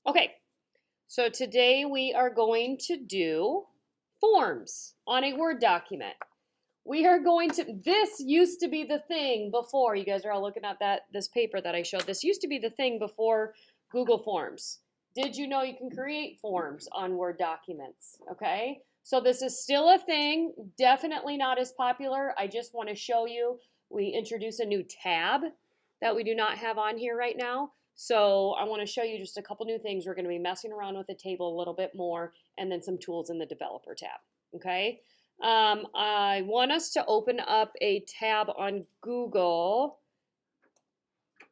Okay, so today we are going to do forms on a Word document. We are going to, this used to be the thing before, you guys are all looking at this paper that I showed. This used to be the thing before Google Forms. Did you know you can create forms on Word documents? Okay, so this is still a thing, definitely not as popular. I just want to show you, we introduce a new tab that we do not have on here right now. So I want to show you just a couple new things. We're going to be messing around with the table a little bit more, and then some tools in the developer tab. Okay. I want us to open up a tab on Google,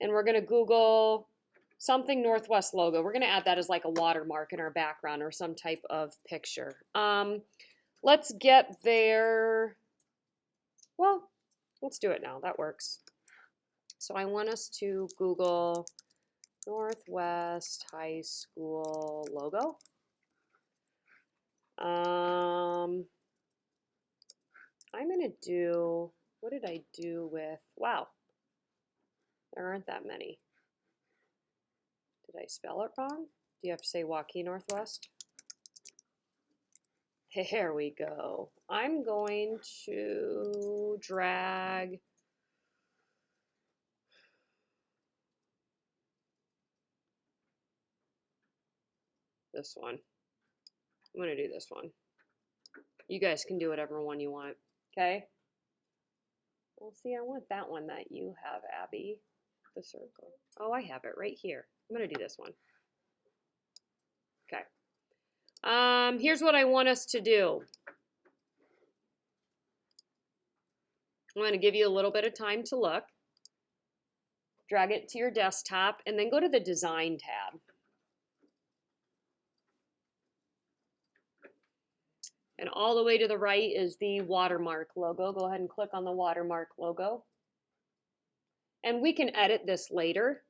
and we're going to Google something Northwest logo. We're going to add that as like a watermark in our background or some type of picture. Let's get there. Well, let's do it now. That works. So I want us to Google Northwest High School logo. I'm going to do, what did I do with, wow, there aren't that many. Did I spell it wrong? Do you have to say Waukee Northwest? There we go. I'm going to drag this one. I'm going to do this one. You guys can do whatever one you want, okay? Well, see, I want that one that you have, Abby. The circle. Oh, I have it right here. I'm going to do this one. Okay. Here's what I want us to do. I'm going to give you a little bit of time to look. Drag it to your desktop, and then go to the Design tab. And all the way to the right is the watermark logo. Go ahead and click on the watermark logo. And we can edit this later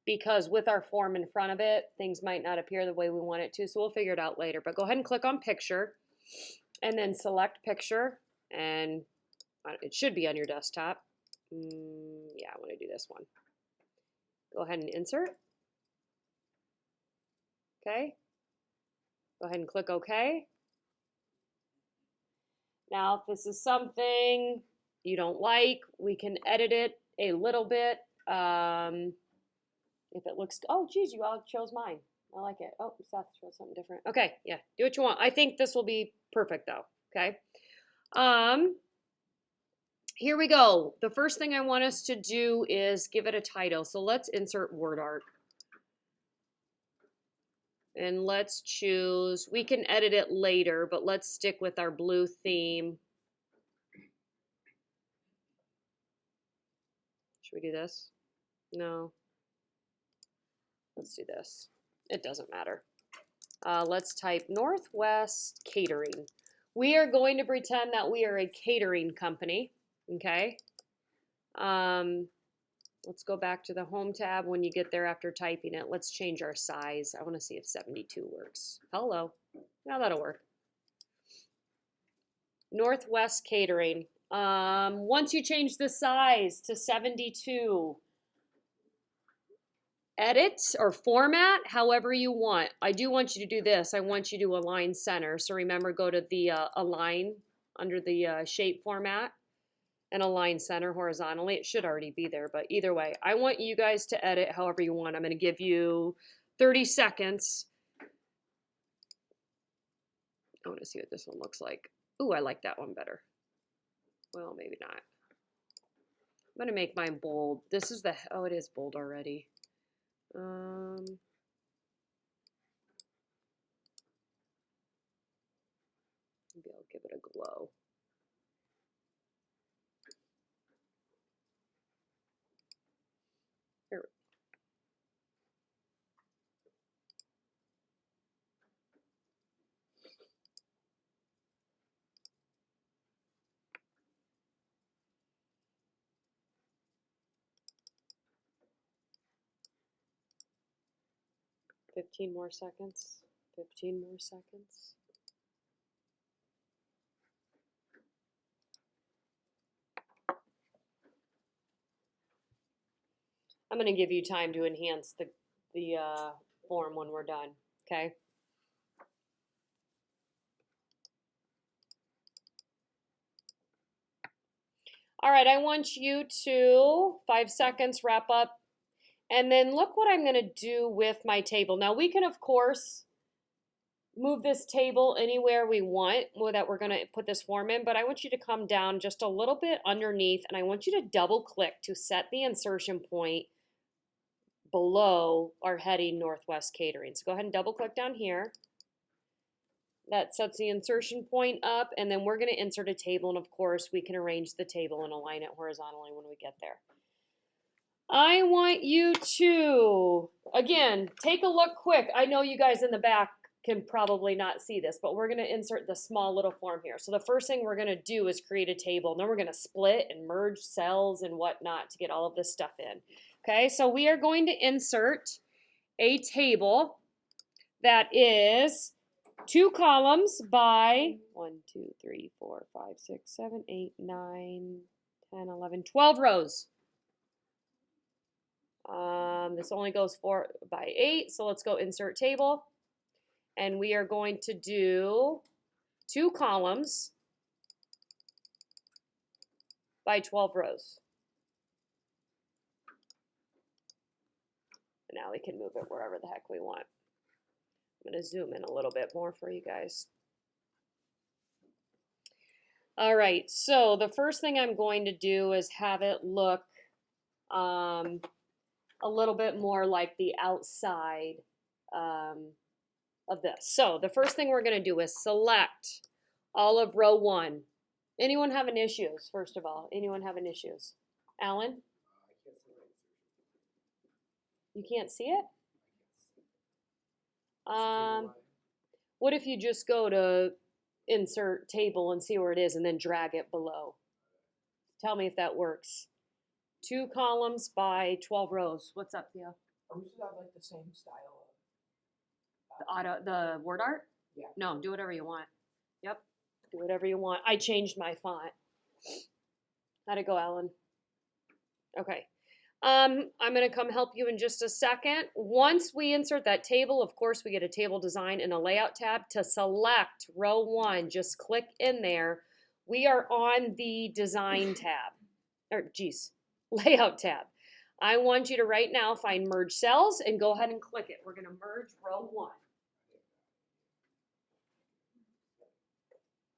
because with our form in front of it, things might not appear the way we want it to. So we'll figure it out later. But go ahead and click on Picture and then select Picture. And it should be on your desktop. Yeah, I want to do this one. Go ahead and insert. Okay. Go ahead and click OK. Now, if this is something you don't like, we can edit it a little bit. If it looks, oh, geez, you all chose mine. I like it. Oh, Seth chose something different. Okay, yeah, do what you want. I think this will be perfect, though. Okay. Here we go. The first thing I want us to do is give it a title. So let's insert word art. And let's choose, we can edit it later, but let's stick with our blue theme. Should we do this? No. Let's do this. It doesn't matter. Let's type Northwest Catering. We are going to pretend that we are a catering company, okay? Let's go back to the Home tab when you get there after typing it. Let's change our size. I want to see if 72 works. Hello. Now that'll work. Northwest Catering. Once you change the size to 72, edit or format however you want. I do want you to do this. I want you to align center. So remember, go to the align under the shape format and align center horizontally. It should already be there, but either way, I want you guys to edit however you want. I'm going to give you 30 seconds. I want to see what this one looks like. Ooh, I like that one better. Well, maybe not. I'm going to make mine bold. This is the, oh, it is bold already. Maybe I'll give it a glow. Here. 15 more seconds. 15 more seconds. I'm going to give you time to enhance the form when we're done, okay? All right, I want you to, 5 seconds, wrap up. And then look what I'm going to do with my table. Now we can, of course, move this table anywhere we want that we're going to put this form in, but I want you to come down just a little bit underneath, and I want you to double click to set the insertion point below our heading Northwest Catering. So go ahead and double click down here. That sets the insertion point up, and then we're going to insert a table, and of course we can arrange the table and align it horizontally when we get there. I want you to, again, take a look quick. I know you guys in the back can probably not see this, but we're going to insert the small little form here. So the first thing we're going to do is create a table, and then we're going to split and merge cells and whatnot to get all of this stuff in. Okay, so we are going to insert a table that is 2 columns by 1, 2, 3, 4, 5, 6, 7, 8, 9, 10, 11, 12 rows. This only goes 4 by 8, so let's go insert table. And we are going to do 2 columns by 12 rows. And now we can move it wherever the heck we want. I'm going to zoom in a little bit more for you guys. All right, so the first thing I'm going to do is have it look a little bit more like the outside of this. So the first thing we're going to do is select all of row 1. Anyone having issues, first of all? Anyone having issues? Alan? You can't see it? What if you just go to insert table and see where it is and then drag it below? Tell me if that works. 2 columns by 12 rows. What's up, Theo? We should have like the same style of The word art? Yeah. No, do whatever you want. Yep, do whatever you want. I changed my font. How'd it go, Alan? Okay. I'm going to come help you in just a second. Once we insert that table, of course, we get a table design in a layout tab. To select row 1, just click in there. We are on the design tab, layout tab. I want you to right now find merge cells and go ahead and click it. We're going to merge row 1.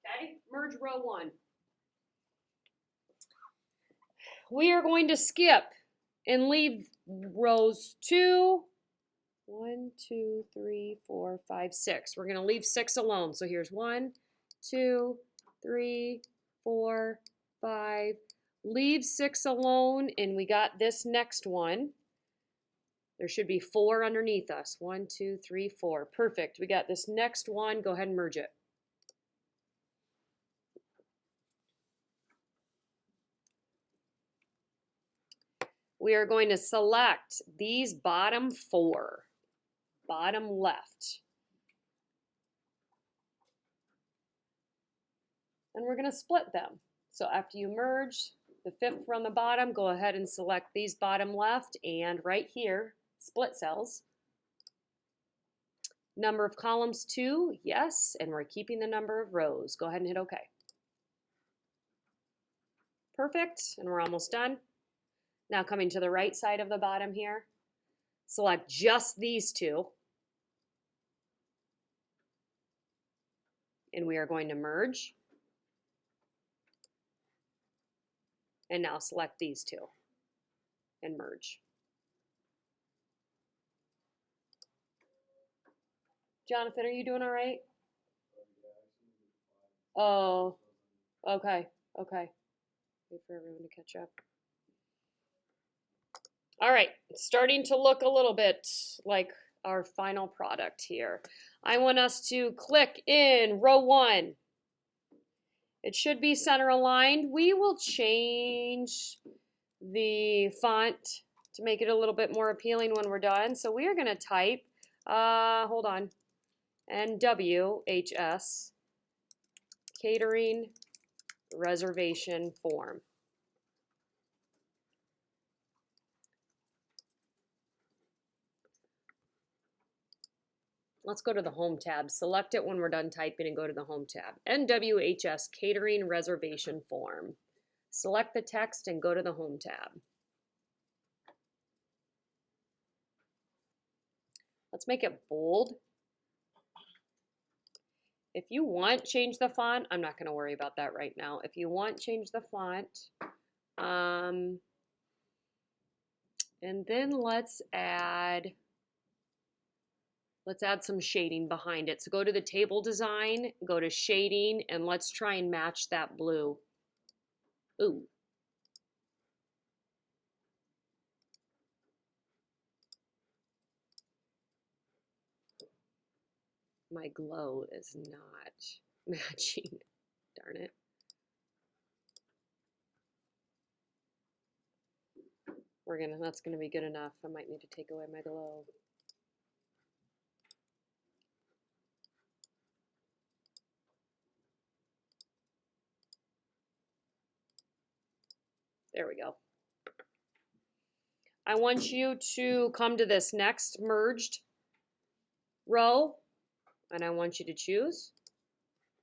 Okay, merge row 1. We are going to skip and leave rows 2, 1, 2, 3, 4, 5, 6. We're going to leave 6 alone. So here's 1, 2, 3, 4, 5. Leave 6 alone, and we got this next one. There should be 4 underneath us. 1, 2, 3, 4. Perfect. We got this next one. Go ahead and merge it. We are going to select these bottom 4, bottom left. And we're going to split them. So after you merge the 5th from the bottom, go ahead and select these bottom left, and right here, split cells. Number of columns 2, yes, and we're keeping the number of rows. Go ahead and hit OK. Perfect, and we're almost done. Now coming to the right side of the bottom here, select just these 2. And we are going to merge. And now select these 2 and merge. Jonathan, are you doing all right? Oh, okay, okay. Wait for everyone to catch up. All right, it's starting to look a little bit like our final product here. I want us to click in row 1. It should be center aligned. We will change the font to make it a little bit more appealing when we're done. So we are going to type, hold on, NWHS catering reservation form. Let's go to the home tab. Select it when we're done typing and go to the home tab. NWHS catering reservation form. Select the text and go to the home tab. Let's make it bold. If you want, change the font. I'm not going to worry about that right now. If you want, change the font. And then let's add some shading behind it. So go to the table design, go to shading, and let's try and match that blue. Ooh. My glow is not matching. Darn it. That's gonna be good enough. I might need to take away my glow. There we go. I want you to come to this next merged row, and I want you to choose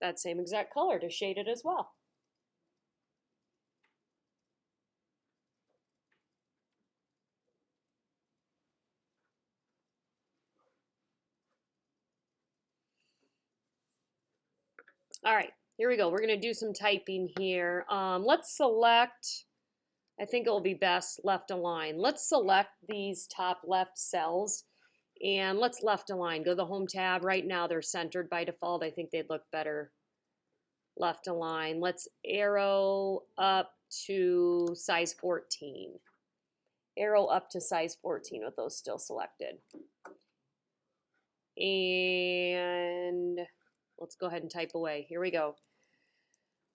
that same exact color to shade it as well. All right, here we go. We're going to do some typing here. Let's select, I think it will be best left align. Let's select these top left cells and let's left align. Go to the home tab. Right now they're centered by default. I think they'd look better left align. Let's arrow up to size 14. Arrow up to size 14 with those still selected. And let's go ahead and type away. Here we go.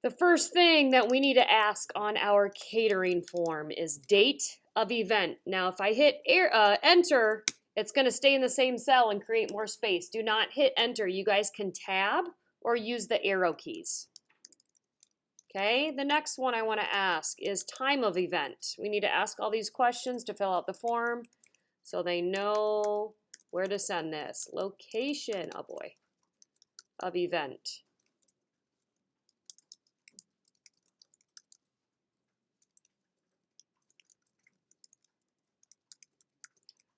The first thing that we need to ask on our catering form is date of event. Now, if I hit enter, it's going to stay in the same cell and create more space. Do not hit enter. You guys can tab or use the arrow keys. Okay, the next one I want to ask is time of event. We need to ask all these questions to fill out the form so they know where to send this. Location, oh boy, of event.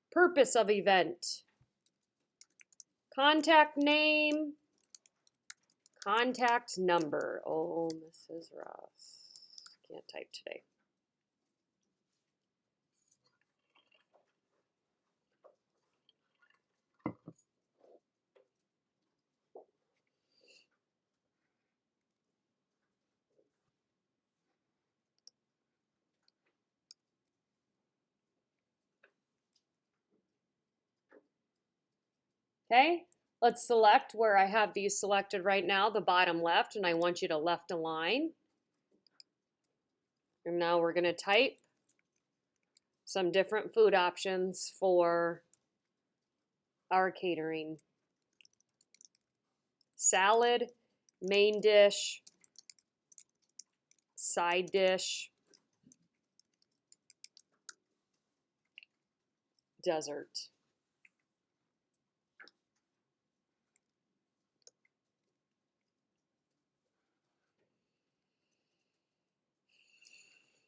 Purpose of event. Contact name. Contact number. Oh, Mrs. Ross. Can't type today. Okay, let's select where I have these selected right now, the bottom left, and I want you to left align. And now we're going to type some different food options for our catering. Salad, main dish, side dish, dessert.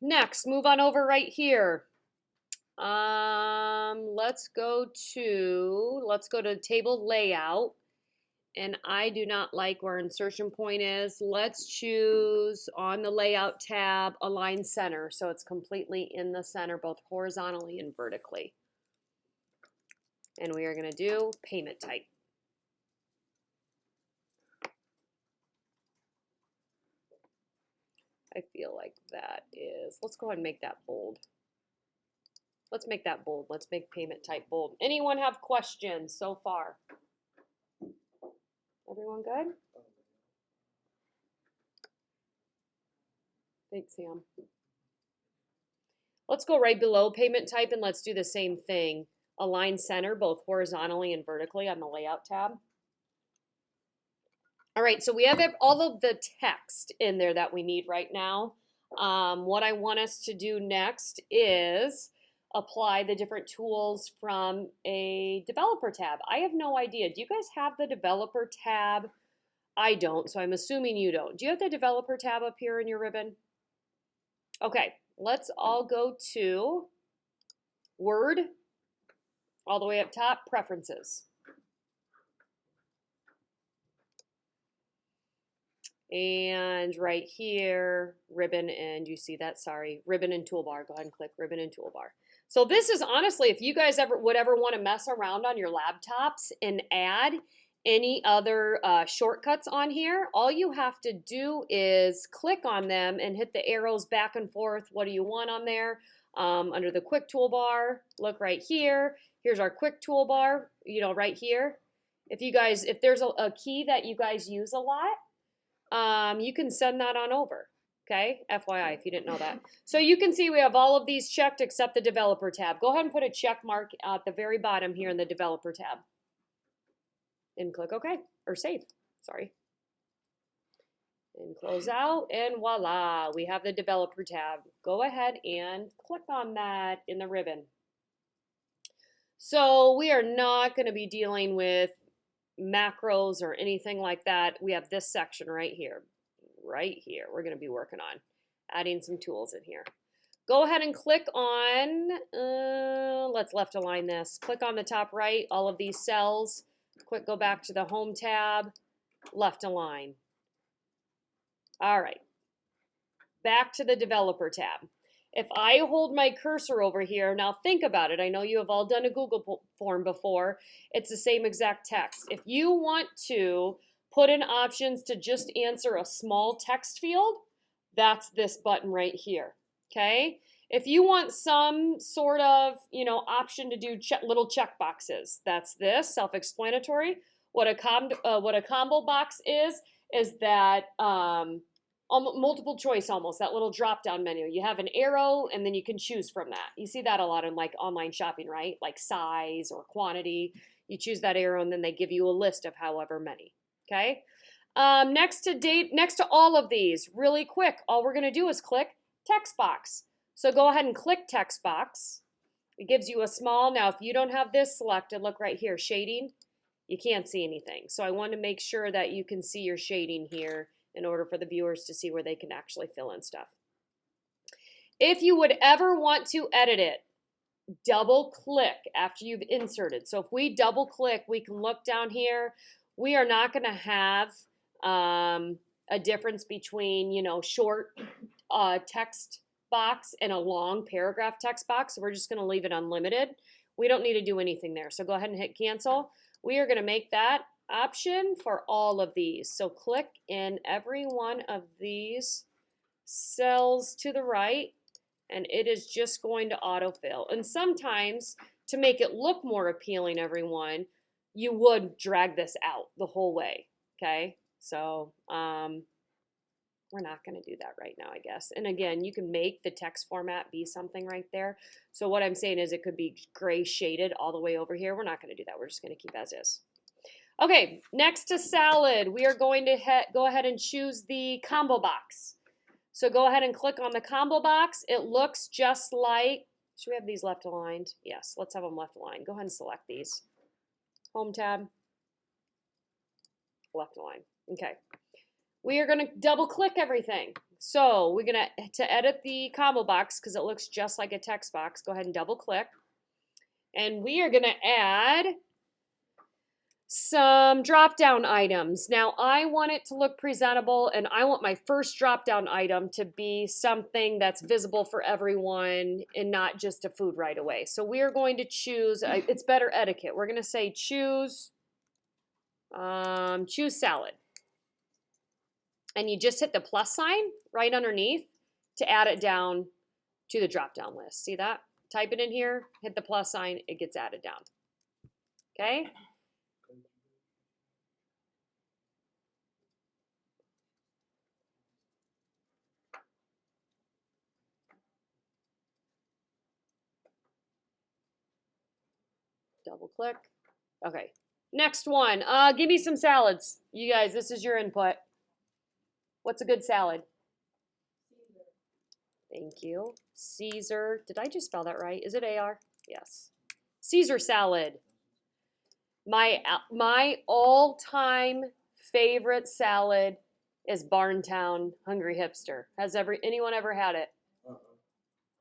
Next, move on over right here. Let's go to table layout. And I do not like where insertion point is. Let's choose on the layout tab, align center. So it's completely in the center, both horizontally and vertically. And we are going to do payment type. I feel like that is, let's go ahead and make that bold. Let's make that bold. Let's make payment type bold. Anyone have questions so far? Everyone good? Thanks, Sam. Let's go right below payment type and let's do the same thing. Align center both horizontally and vertically on the layout tab. All right, so we have all of the text in there that we need right now. What I want us to do next is apply the different tools from a developer tab. I have no idea. Do you guys have the developer tab? I don't, so I'm assuming you don't. Do you have the developer tab up here in your ribbon? Okay, let's all go to Word, all the way up top, Preferences. And right here, ribbon, and you see that, sorry, ribbon and toolbar. Go ahead and click ribbon and toolbar. So this is honestly, if you guys would ever want to mess around on your laptops and add any other shortcuts on here, all you have to do is click on them and hit the arrows back and forth. What do you want on there? Under the quick toolbar, look right here. Here's our quick toolbar, you know, right here. If there's a key that you guys use a lot, you can send that on over. Okay, FYI, if you didn't know that. So you can see we have all of these checked except the developer tab. Go ahead and put a check mark at the very bottom here in the developer tab. And click OK, or save, sorry. And close out, and voila, we have the developer tab. Go ahead and click on that in the ribbon. So we are not going to be dealing with macros or anything like that. We have this section right here. We're going to be working on adding some tools in here. Go ahead and click on, let's left align this. Click on the top right, all of these cells. Go back to the home tab, left align. All right, back to the developer tab. If I hold my cursor over here, now think about it. I know you have all done a Google form before. It's the same exact text. If you want to put in options to just answer a small text field, that's this button right here, okay? If you want some sort of, option to do little check boxes, that's this, self-explanatory. What a combo box is that multiple choice almost, that little drop-down menu. You have an arrow and then you can choose from that. You see that a lot in like online shopping, right? Like size or quantity. You choose that arrow and then they give you a list of however many, okay? Next to all of these, really quick, all we're gonna do is click text box. So go ahead and click text box. It gives you a small, now if you don't have this selected, look right here, shading, you can't see anything. So I want to make sure that you can see your shading here in order for the viewers to see where they can actually fill in stuff. If you would ever want to edit it, double click after you've inserted. So if we double click, we can look down here. We are not going to have a difference between, short text box and a long paragraph text box. So we're just going to leave it unlimited. We don't need to do anything there. So go ahead and hit cancel. We are going to make that option for all of these. So click in every one of these cells to the right, and it is just going to autofill. And sometimes, to make it look more appealing, everyone, you would drag this out the whole way, okay? So we're not going to do that right now, I guess. And again, you can make the text format be something right there. So what I'm saying is it could be gray shaded all the way over here. We're not going to do that. We're just going to keep as is. Okay, next to salad, we are going to go ahead and choose the combo box. So go ahead and click on the combo box. It looks just like, should we have these left aligned? Yes, let's have them left aligned. Go ahead and select these. Home tab, left align. Okay. We are going to double click everything. So we're going to edit the combo box because it looks just like a text box. Go ahead and double click. And we are going to add some drop-down items. Now I want it to look presentable, and I want my first drop-down item to be something that's visible for everyone and not just a food right away. So we are going to choose, it's better etiquette. We're going to say choose salad. And you just hit the plus sign right underneath to add it down to the drop-down list. See that? Type it in here, hit the plus sign, it gets added down. Okay? Double click. Okay. Next one. Give me some salads. You guys, this is your input. What's a good salad? Thank you. Caesar. Did I just spell that right? Is it AR? Yes. Caesar salad. My all-time favorite salad is Barntown Hungry Hipster. Has anyone ever had it?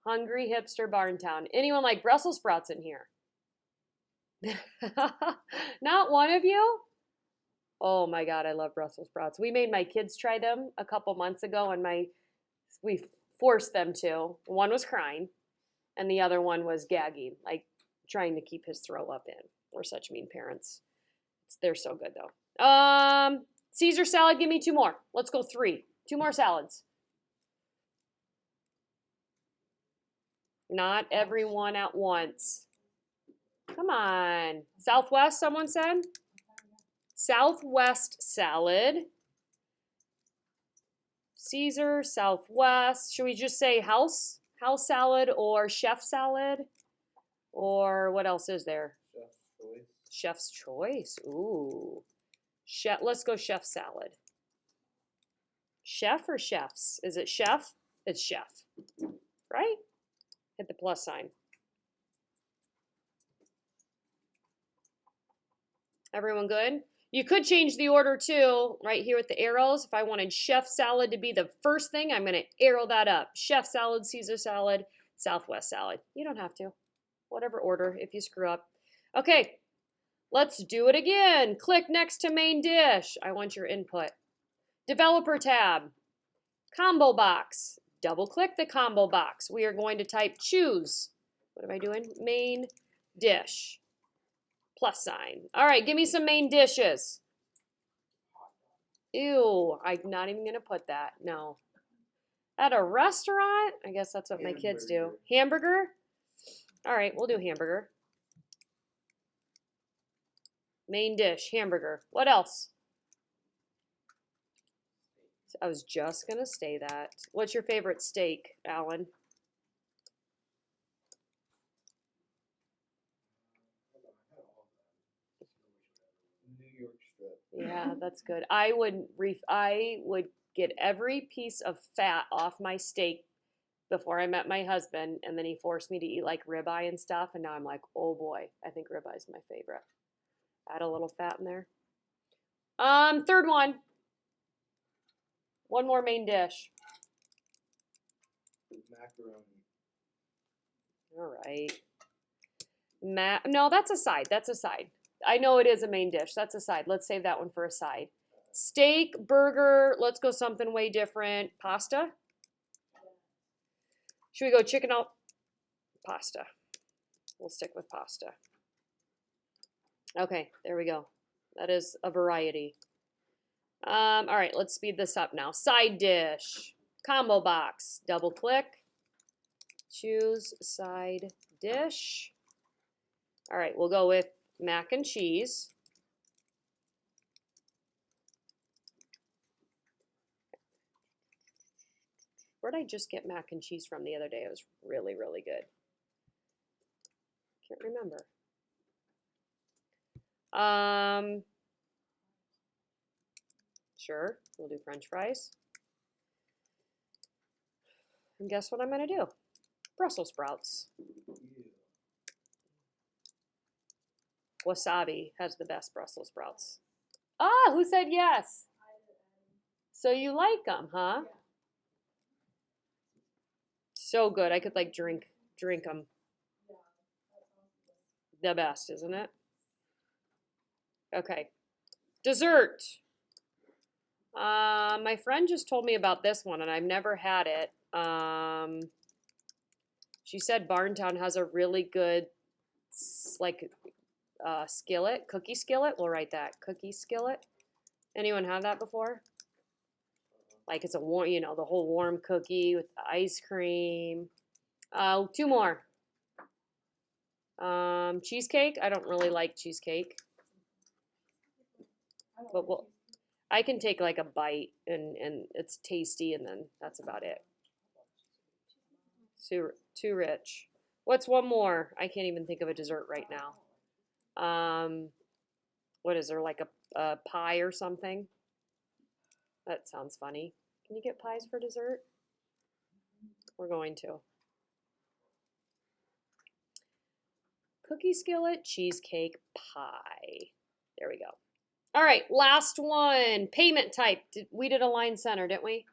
Hungry Hipster Barntown. Anyone like Brussels sprouts in here? Not one of you? Oh my God, I love Brussels sprouts. We made my kids try them a couple months ago, and we forced them to. One was crying, and the other one was gagging, like trying to keep his throw up in. We're such mean parents. They're so good though. Caesar salad, give me two more. Let's go three. Two more salads. Not everyone at once. Come on. Southwest, someone said? Southwest salad. Caesar, Southwest. Should we just say house salad or chef salad? Or what else is there? Chef's choice. Chef's choice. Ooh. Let's go chef salad. Chef or chefs? Is it chef? It's chef. Right? Hit the plus sign. Everyone good? You could change the order too, right here with the arrows. If I wanted chef salad to be the first thing, I'm going to arrow that up. Chef salad, Caesar salad, Southwest salad. You don't have to. Whatever order if you screw up. Okay, let's do it again. Click next to main dish. I want your input. Developer tab. Combo box. Double click the combo box. We are going to type choose. What am I doing? Main dish. Plus sign. All right, give me some main dishes. Ew, I'm not even going to put that. No. At a restaurant? I guess that's what my kids do. Hamburger? All right, we'll do hamburger. Main dish, hamburger. What else? I was just going to say that. What's your favorite steak, Alan? New York strip. Yeah, that's good. I would get every piece of fat off my steak before I met my husband, and then he forced me to eat like ribeye and stuff, and now I'm like, oh boy, I think ribeye is my favorite. Add a little fat in there. Third one. One more main dish. Macaroni. All right. No, that's a side. That's a side. I know it is a main dish. That's a side. Let's save that one for a side. Steak, burger. Let's go something way different. Pasta. Should we go chicken out? Pasta. We'll stick with pasta. Okay, there we go. That is a variety. All right, let's speed this up now. Side dish. Combo box. Double click. Choose side dish. All right, we'll go with mac and cheese. Where'd I just get mac and cheese from the other day? It was really, really good. Can't remember. Sure, we'll do French fries. And guess what I'm gonna do? Brussels sprouts. Wasabi has the best Brussels sprouts. Ah, who said yes? So you like them, huh? So good. I could like drink them. The best, isn't it? Okay. Dessert. My friend just told me about this one, and I've never had it. She said Barntown has a really good, like, skillet, cookie skillet. We'll write that, cookie skillet. Anyone have that before? Like it's a warm, you know, the whole warm cookie with the ice cream. Two more. Cheesecake. I don't really like cheesecake, but I can take like a bite and it's tasty, and then that's about it. Too rich. What's one more? I can't even think of a dessert right now. What is there, like a pie or something? That sounds funny. Can you get pies for dessert? We're going to. cookie skillet, cheesecake, pie. There we go. All right, last one, payment type. We did Align Center, didn't we?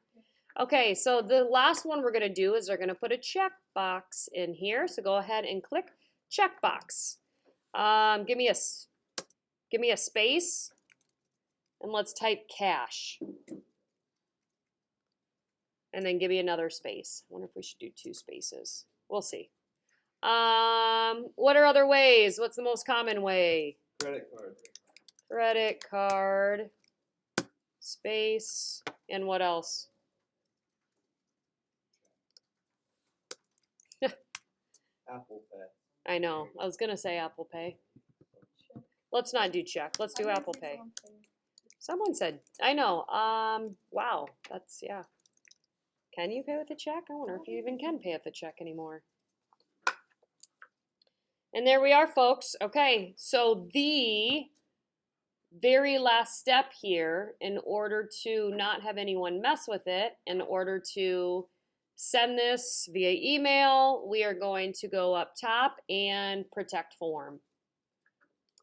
Okay, so the last one we're gonna do is they're gonna put a checkbox in here. So go ahead and click checkbox. Give me a space, and let's type cash. And then give me another space. I wonder if we should do 2 spaces. We'll see. What are other ways? What's the most common way? Credit card. Credit card, space, and what else? Apple Pay. I know. I was gonna say Apple Pay. Let's not do check. Let's do Apple Pay. Someone said, I know. Wow. That's, yeah. Can you pay with a check? I wonder if you even can pay with a check anymore. And there we are, folks. Okay, so the very last step here, in order to not have anyone mess with it, in order to send this via email, we are going to go up top and protect form.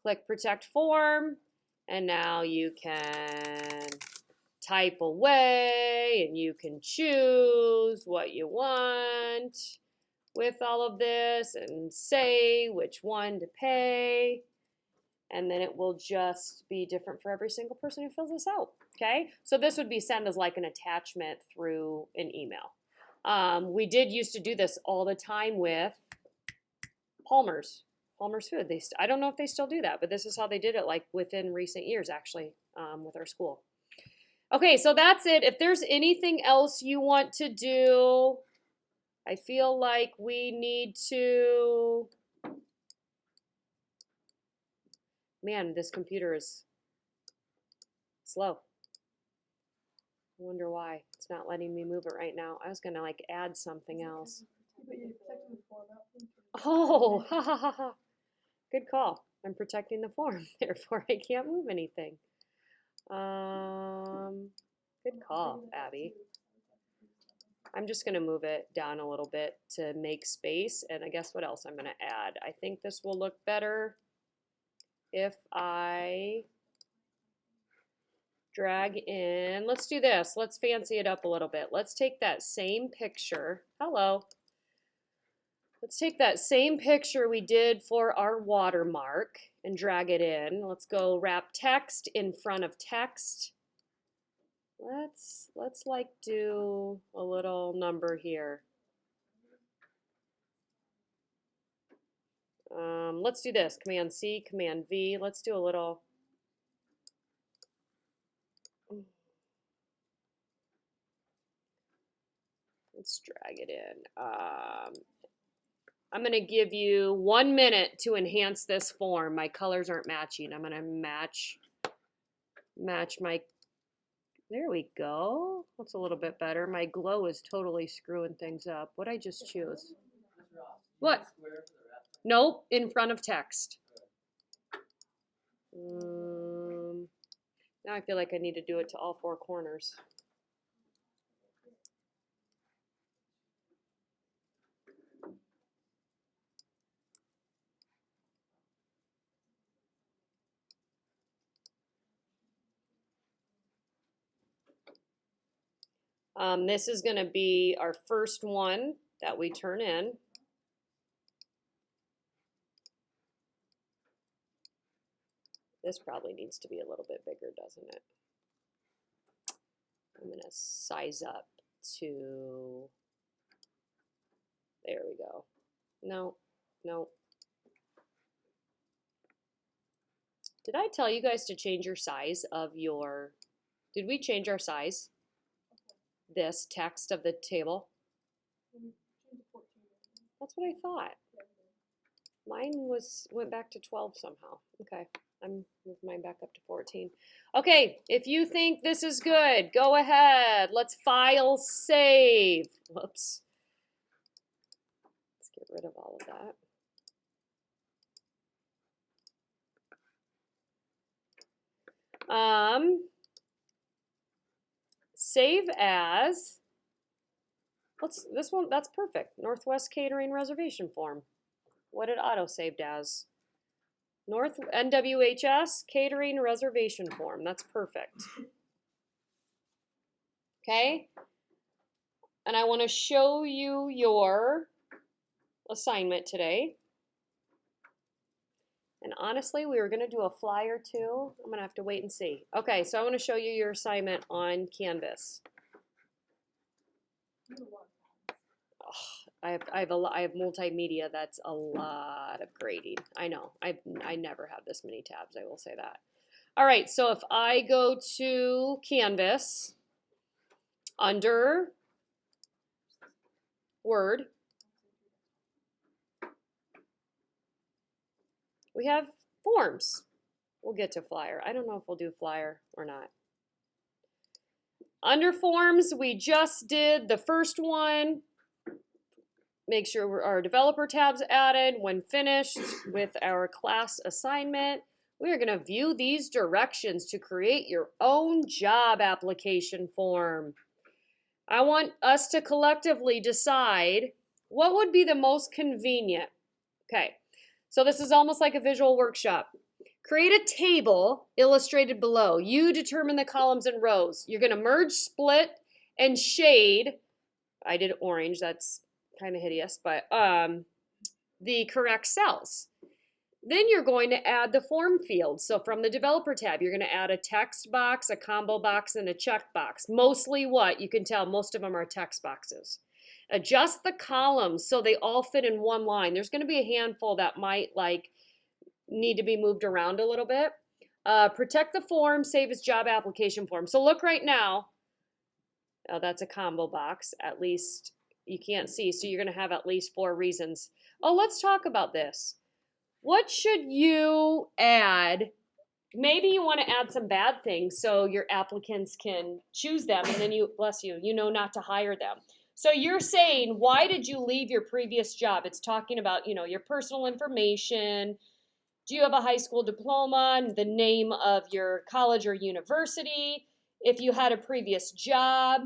Click protect form, and now you can type away and you can choose what you want with all of this and say which one to pay. And then it will just be different for every single person who fills this out, okay? So this would be sent as like an attachment through an email. We did used to do this all the time with Palmer's Food. I don't know if they still do that, but this is how they did it like within recent years actually with our school. Okay, so that's it. If there's anything else you want to do, I feel like we need to... Man, this computer is slow. I wonder why. It's not letting me move it right now. I was gonna like add something else. Oh, ha ha ha ha. Good call. I'm protecting the form, therefore I can't move anything. Good call, Abby. I'm just gonna move it down a little bit to make space, and I guess what else I'm gonna add? I think this will look better if I drag in, let's do this, let's fancy it up a little bit. Let's take that same picture, hello. Let's take that same picture we did for our watermark and drag it in. Let's go wrap text in front of text. Let's like do a little number here. Let's do this, Command C, Command V. Let's do a little. Let's drag it in. I'm going to give you 1 minute to enhance this form. My colors aren't matching. I'm going to match my, there we go. That's a little bit better. My glow is totally screwing things up. What'd I just choose? What? Nope, in front of text. Now I feel like I need to do it to all 4 corners. This is going to be our first one that we turn in. This probably needs to be a little bit bigger, doesn't it? I'm going to size up to, there we go. No. Did I tell you guys to change your size of your, did we change our size? This text of the table? That's what I thought. Mine went back to 12 somehow. Okay, I'm moving mine back up to 14. Okay, if you think this is good, go ahead. Let's file save. Whoops. Let's get rid of all of that. Save as, this one, that's perfect. Northwest Catering reservation form. What did auto saved as? North NWHS catering reservation form. That's perfect. Okay? And I want to show you your assignment today. And honestly, we were going to do a flyer too. I'm going to have to wait and see. Okay, so I want to show you your assignment on Canvas. I have multimedia. That's a lot of grading. I know. I never have this many tabs. I will say that. All right. So if I go to Canvas under Word, we have forms. We'll get to flyer. I don't know if we'll do flyer or not. Under forms, we just did the first one. Make sure our developer tab's added. When finished with our class assignment, we are going to view these directions to create your own job application form. I want us to collectively decide what would be the most convenient. Okay, so this is almost like a visual workshop. Create a table illustrated below. You determine the columns and rows. You're going to merge, split, and shade. I did orange. That's kind of hideous, but the correct cells. Then you're going to add the form fields. So from the developer tab, you're going to add a text box, a combo box, and a check box. Mostly what? You can tell most of them are text boxes. Adjust the columns so they all fit in one line. There's going to be a handful that might need to be moved around a little bit. Protect the form, save as job application form. So look right now. Oh, that's a combo box. At least you can't see, so you're going to have at least 4 reasons. Oh, let's talk about this. What should you add? Maybe you want to add some bad things so your applicants can choose them, and then you, bless you, you know not to hire them. So you're saying, why did you leave your previous job? It's talking about, your personal information. Do you have a high school diploma, the name of your college or university? If you had a previous job,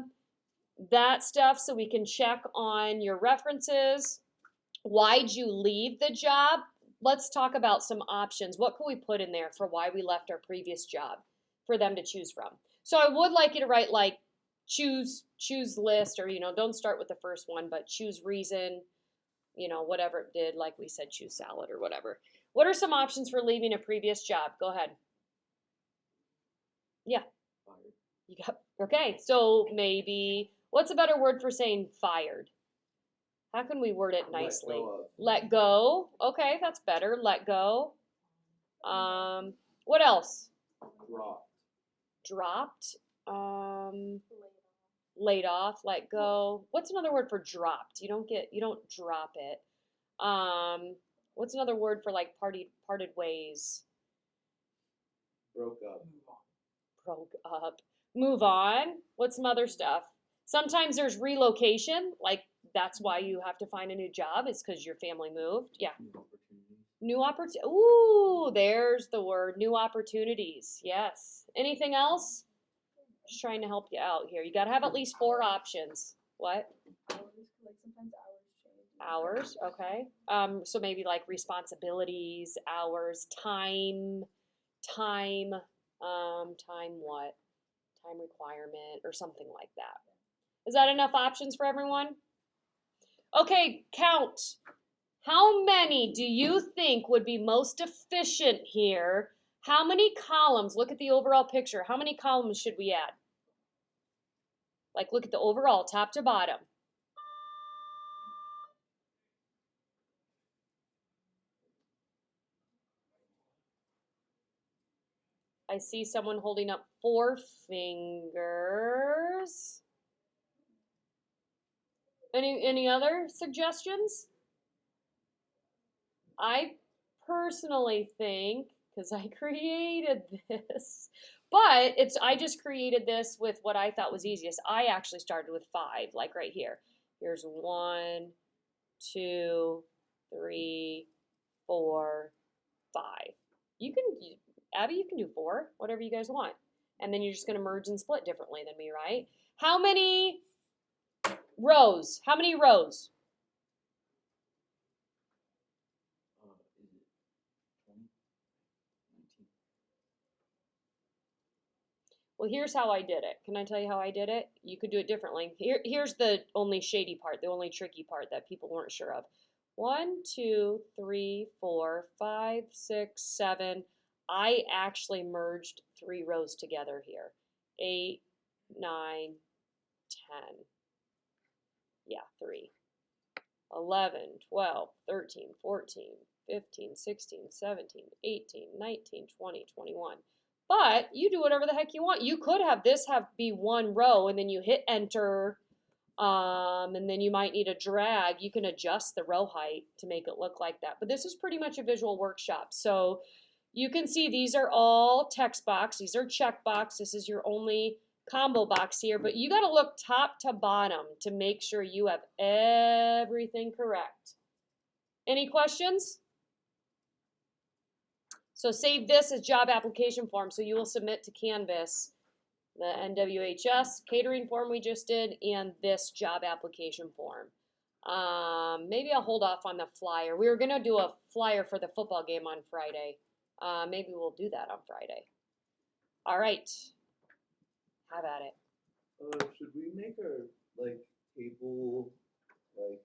that stuff, so we can check on your references. Why'd you leave the job? Let's talk about some options. What can we put in there for why we left our previous job for them to choose from? So I would like you to write choose list, or don't start with the first one, but choose reason, whatever it did, like we said, choose salad or whatever. What are some options for leaving a previous job? Go ahead. Yeah. Fired. Okay, so maybe, what's a better word for saying fired? How can we word it nicely? Let go. Okay, that's better. Let go. What else? Dropped. Laid off. Let go. What's another word for dropped? You don't drop it. What's another word for parted ways? Broke up. Broke up. Move on. What's some other stuff? Sometimes there's relocation, that's why you have to find a new job, is because your family moved. Yeah. New opportunities. Ooh, there's the word, new opportunities. Yes. Anything else? Just trying to help you out here. You got to have at least 4 options. What? Sometimes Hours, okay. So maybe responsibilities, hours, time what? Time requirement or something like that. Is that enough options for everyone? Okay, count. How many do you think would be most efficient here? How many columns? Look at the overall picture. How many columns should we add? Look at the overall, top to bottom. I see someone holding up 4 fingers. Any other suggestions? I personally think, because I created this, but I just created this with what I thought was easiest. I actually started with 5, right here. Here's 1, 2, 3, 4, 5. Abby, you can do 4, whatever you guys want. And then you're just going to merge and split differently than me, right? How many rows? How many rows? Well, here's how I did it. Can I tell you how I did it? You could do it differently. Here's the only shady part, the only tricky part that people weren't sure of. 1, 2, 3, 4, 5, 6, 7. I actually merged 3 rows together here. 8, 9, 10. Yeah, 3. 11, 12, 13, 14, 15, 16, 17, 18, 19, 20, 21. But you do whatever the heck you want. You could have this be one row and then you hit enter, and then you might need a drag. You can adjust the row height to make it look like that. But this is pretty much a visual workshop. So you can see these are all text box. These are check box. This is your only combo box here, but you got to look top to bottom to make sure you have everything correct. Any questions? So save this as job application form. So you will submit to Canvas the NWHS catering form we just did and this job application form. Maybe I'll hold off on the flyer. We were going to do a flyer for the football game on Friday. Maybe we'll do that on Friday. All right. Have at it. Should we make our like table like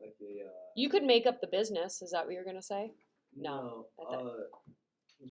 like a You could make up the business. Is that what you're gonna say? No, no